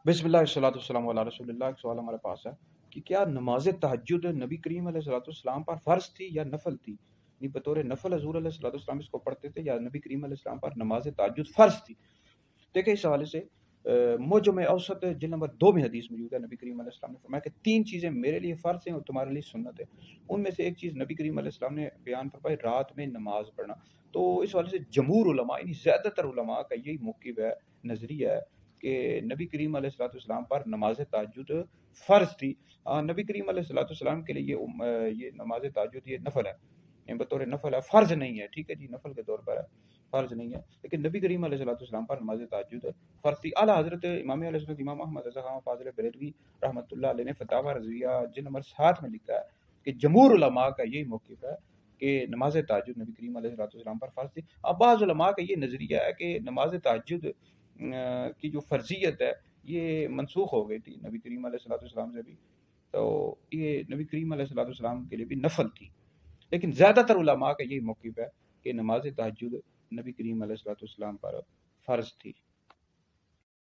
بسم اللہ والصلاۃ والسلام علی رسول اللہ۔ ایک سوال ہمارے پاس ہے کہ کیا نماز تہجد نبی کریم علیہ الصلوۃ والسلام پر فرض تھی یا نفل تھی؟ نہیں، بطور نفل حضور علیہ الصلوۃ والسلام اس کو پڑھتے تھے یا نبی کریم علیہ السلام پر نماز تہجد فرض تھی؟ دیکھیں، اس حوالے سے معجم اوسط جلد نمبر 2 میں حدیث موجود ہے۔ نبی کریم علیہ السلام نے فرمایا کہ 3 چیزیں میرے لیے فرض ہیں اور تمہارے لیے سنت ہے۔ ان میں سے ایک چیز نبی کریم علیہ السلام نے بیان فرمائی، رات میں نماز پڑھنا۔ تو اس حوالے سے جمہور علماء یعنی زیادہ تر علماء کا یہی موقف ہے، نظریہ ہے کہ نبی کریم علیہ الصلوۃ والسلام پر نماز تہجد فرض تھی۔ نبی کریم علیہ الصلوۃ والسلام کے لیے یہ نماز تہجد یہ نفل ہے، یہ بطور نفل ہے، فرض نہیں ہے۔ ٹھیک ہے جی، نفل کے طور پر ہے، فرض نہیں ہے، لیکن نبی کریم علیہ الصلوۃ والسلام پر نماز تہجد فرض تھی۔ اعلیٰ حضرت امام علیہ السنت امام احمد رضا خان فاضل بریلوی رحمۃ اللہ علیہ نے فتاوی رضویہ جلد نمبر 7 میں لکھا ہے کہ جمہور علماء کا یہی موقف ہے کہ نماز تہجد نبی کریم علیہ الصلوۃ والسلام پر فرض تھی۔ اب بعض علماء کا یہ نظریہ ہے کہ نماز تہجد کی جو فرضیت ہے یہ منسوخ ہو گئی تھی نبی کریم علیہ الصلوۃ والسلام سے بھی، تو یہ نبی کریم علیہ الصلوۃ والسلام کے لیے بھی نفل تھی۔ لیکن زیادہ تر علماء کا یہی موقف ہے کہ نماز تہجد نبی کریم علیہ الصلوۃ والسلام پر فرض تھی۔